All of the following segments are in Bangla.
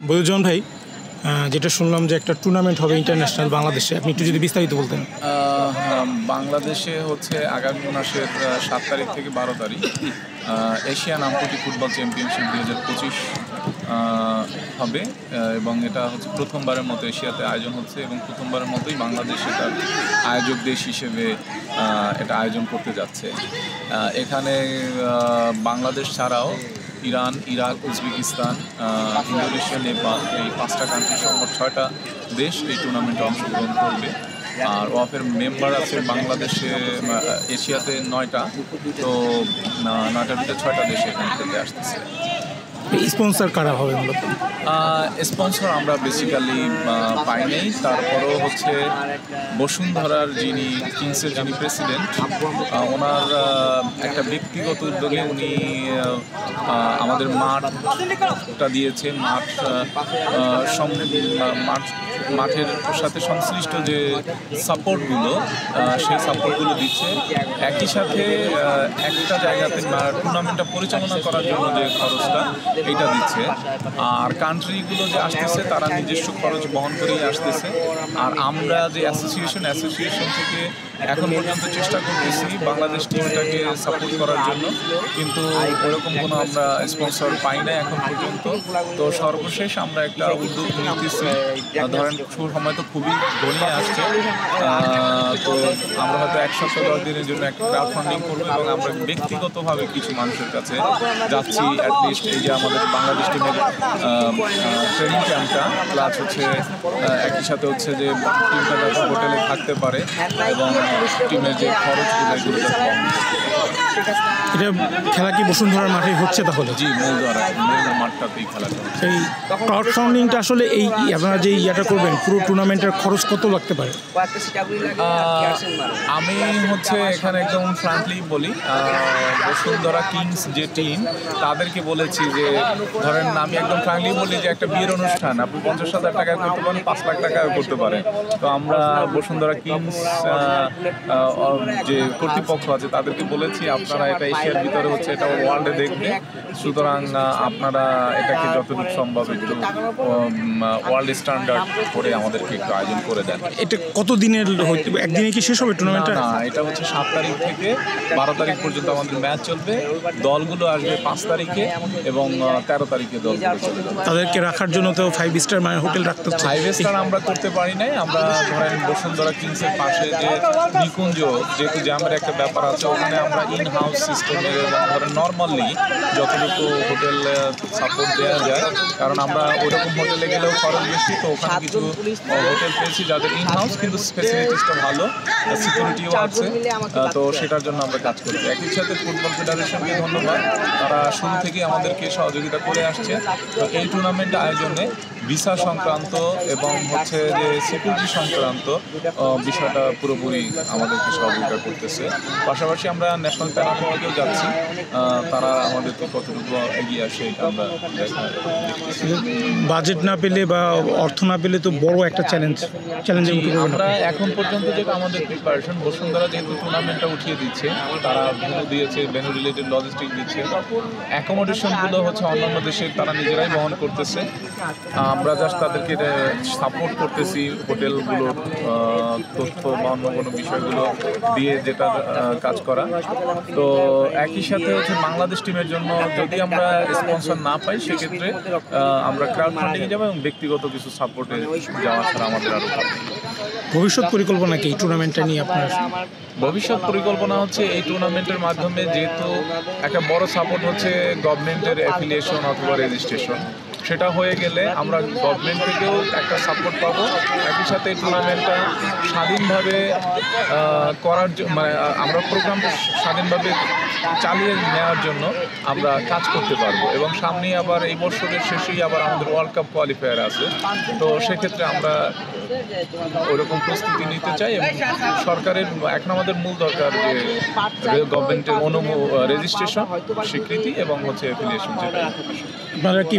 বদরুজ্জামান ভাই, যেটা শুনলাম যে একটা টুর্নামেন্ট হবে ইন্টারন্যাশনাল বাংলাদেশে, আপনি একটু যদি বিস্তারিত বলতেন। বাংলাদেশে হচ্ছে আগামী মাসের 7 তারিখ থেকে 12 তারিখ এশিয়ান আন্তর্জাতিক ফুটবল চ্যাম্পিয়নশিপ 2025 হবে এবং এটা হচ্ছে প্রথমবারের মতো এশিয়াতে আয়োজন হচ্ছে এবং প্রথমবারের মতোই বাংলাদেশ এটার আয়োজক দেশ হিসেবে এটা আয়োজন করতে যাচ্ছে। এখানে বাংলাদেশ ছাড়াও Iran, Iraq, Uzbekistan, Indonesia, Nepal এই 5টা কান্ট্রি সহ 6টা দেশ এই টুর্নামেন্টে অংশগ্রহণ করবে। আর ওয়াফের মেম্বার আছে বাংলাদেশে এশিয়াতে 9টা, তো 9টার ভিতরে 6টা দেশ এখানে খেলতে আসতেছে। স্পন্সর কারা হবে মূলত? স্পন্সর আমরা বেসিক্যালি পাই নাই, তারপরও হচ্ছে বসুন্ধরার যিনি কিংসের যিনি প্রেসিডেন্ট, ওনার একটা ব্যক্তিগত উদ্যোগে উনি আমাদের মাঠটা দিয়েছে। মাঠের সাথে সংশ্লিষ্ট যে সাপোর্টগুলো সেই সাপোর্টগুলো দিচ্ছে। একই সাথে একটা জায়গাতে টুর্নামেন্টটা পরিচালনা করার জন্য যে খরচটা এটা দিচ্ছে। আর কান্ট্রিগুলো যে আসতেছে তারা নিজস্ব খরচ বহন করেই আসতেছে। আর আমরা যে অ্যাসোসিয়েশন থেকে এখন পর্যন্ত চেষ্টা করতেছি বাংলাদেশ টিমটাকে সাপোর্ট করার জন্য, কিন্তু ওরকম কোনো আমরা স্পন্সর পাই না এখন পর্যন্ত। তো সর্বশেষ আমরা একটা উদ্যোগ নিতেছি, ধরেন সময় তো খুবই ঘনিয়ে আসছে, তো আমরা হয়তো 1 সপ্তাহ 10 দিনের জন্য একটা ক্রাউড ফান্ডিং করবো এবং আমরা ব্যক্তিগতভাবে কিছু মানুষের কাছে যাচ্ছি। অ্যাটলিস্ট এই যে আমাদের বাংলাদেশ টিমের ট্রেনিং ক্যাম্পটা প্লাস হচ্ছে একই সাথে হচ্ছে যে টিমটা যাতে হোটেলে থাকতে পারে এবং টিমের যে খরচগুলো এগুলো যাতে কম। এটা খেলা কি বসুন্ধরার মাঠে হচ্ছে তাহলে? জি, মূল মাঠটাতেই খেলাটা হচ্ছে। এই ক্রাউড ফান্ডিংটা আসলে এই আপনারা যে ইয়াটা করবেন পুরো টুর্নামেন্টের খরচ কত লাগতে পারে? আমি হচ্ছে এখানে একদম ফ্রাঙ্কলি বলি, বসুন্ধরা কিংস যে টিম তাদেরকে বলেছি যে ধরেন আমি একদম ফ্রাঙ্কলি বলি যে একটা বিয়ের অনুষ্ঠান আপনি 50,000 টাকা করতে পারেন, 5 লাখ টাকা করতে পারেন। তো আমরা বসুন্ধরা কিংস যে কর্তৃপক্ষ আছে তাদেরকে বলেছি আপনারা এটা এশিয়ার ভিতরে হচ্ছে এটা ওয়ার্ল্ডে দেখবে, সুতরাং আপনারা এটাকে যতটুকু সম্ভব একটু ওয়ার্ল্ড স্ট্যান্ডার্ড করে আমাদেরকে একটু আয়োজন করে দেন। এটা কত দিনের হইতে, একদিনে কি শেষ হবে টুর্নামেন্টটা? না, এটা হচ্ছে 7 তারিখ থেকে 12 তারিখ পর্যন্ত আমাদের ম্যাচ চলবে। দলগুলো আসবে 5 তারিখে এবং 13 তারিখে দলগুলো চলবে। তাদেরকে রাখার জন্য তো 5 স্টার হোটেল রাখতে হচ্ছে। 5 স্টার আমরা করতে পারি নাই। আমরা ধরেন বসুন্ধরা কিংসের পাশে যে নিকুঞ্জ, যেহেতু জ্যামের একটা ব্যাপার আছে, ওখানে আমরা ইন হাউস সিস্টেমে এবং ধরেন নর্মালি যতটুকু হোটেল সাপোর্ট দেওয়া যায়, কারণ আমরা ওইরকম হোটেলে গেলেও খরচ বেশি, তো ওখানে কিছু হোটেল পেয়েছি যাদের ইন হাউস কিন্তু ফ্যাসিলিটিসটা ভালো, সিকিউরিটিও আছে, তো সেটার জন্য আমরা কাজ করছি। একই সাথে ফুটবল ফেডারেশনকে ধন্যবাদ, তারা শুরু থেকেই আমাদেরকে সহযোগিতা করে আসছে। তো এই টুর্নামেন্ট আয়োজনে ভিসা সংক্রান্ত এবং হচ্ছে যে সিকিউরিটি সংক্রান্ত বিষয়টা পুরোপুরি আমাদেরকে সহযোগিতা করতেছে। পাশাপাশি আমরা ন্যাশনাল প্যারালিম্পিকেও যাচ্ছি, তারা আমাদেরকে কতটুকু এগিয়ে আসে এটা আমরা দেখতেছি। বাজেট না পেলে বা অর্থ না পেলে তো বড় একটা চ্যালেঞ্জের মুখে পড়বেন। আমরা এখন পর্যন্ত যেটা আমাদের প্রিপারেশন, বসুন্ধরা যেহেতু টুর্নামেন্টটা উঠিয়ে দিচ্ছে, তারা ভেন্যু দিয়েছে, ভেন্যু রিলেটেড লজিস্টিক দিচ্ছে, অ্যাকোমোডেশনগুলো হচ্ছে অন্যান্য দেশে তারা নিজেরাই বহন করতেছে। আমরা জাস্ট তাদেরকে সাপোর্ট করতেছি হোটেলগুলোর তথ্য বা অন্য কোনো বিষয়গুলো দিয়ে যেটা কাজ করা। তো একই সাথে হচ্ছে বাংলাদেশ টিমের জন্য যদি আমরা স্পন্সর না পাই সেক্ষেত্রে আমরা ক্রাউড ফান্ডিংয়ে যাবো এবং ব্যক্তিগত কিছু সাপোর্টে যাওয়া ছাড়া আমাদের আরও ভালো। ভবিষ্যৎ পরিকল্পনা কি এই টুর্নামেন্টটা নিয়ে আপনার? ভবিষ্যৎ পরিকল্পনা হচ্ছে এই টুর্নামেন্টের মাধ্যমে যেহেতু একটা বড় সাপোর্ট হচ্ছে গভর্নমেন্টের অ্যাফিলিয়েশন অথবা রেজিস্ট্রেশন, সেটা হয়ে গেলে আমরা গভর্নমেন্ট থেকেও একটা সাপোর্ট পাবো। একই সাথে টুর্নামেন্টটা স্বাধীনভাবে করার মানে আমরা প্রোগ্রামটা স্বাধীনভাবে চালিয়ে নেওয়ার জন্য আমরা কাজ করতে পারবো এবং সামনে আবার এই বছরের শেষেই আবার আমাদের ওয়ার্ল্ড কাপ কোয়ালিফায়ার আছে। তো সেক্ষেত্রে আমরা ওরকম প্রস্তুতি নিতে চাই এবং সরকারের এখন আমাদের মূল দরকার যে গভর্নমেন্টের রেজিস্ট্রেশন, স্বীকৃতি এবং হচ্ছে অ্যাফিলিয়েশন যেটা। আপনারা কি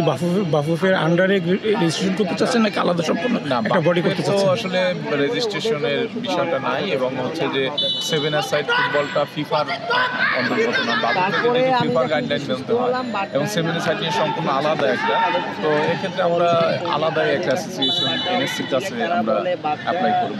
বাফুফের আন্ডারে রেজিস্ট্রেশন করতে চাচ্ছেন নাকি আলাদা সম্পূর্ণ একটা বডি করতে তো চাচ্ছেন? আসলে রেজিস্ট্রেশনের বিষয়টা নাই এবং হচ্ছে যে 7-a-সাইড ফুটবলটা ফিফার অন্তর্গত না, বাফুফে কিন্তু ফিফার গাইডলাইন মেনতে হয় এবং 7-a-সাইড নিয়ে সম্পূর্ণ আলাদা একটা। তো এক্ষেত্রে আমরা আলাদাই একটা অ্যাসোসিয়েশন এনএসসির কাছে আমরা অ্যাপ্লাই করব।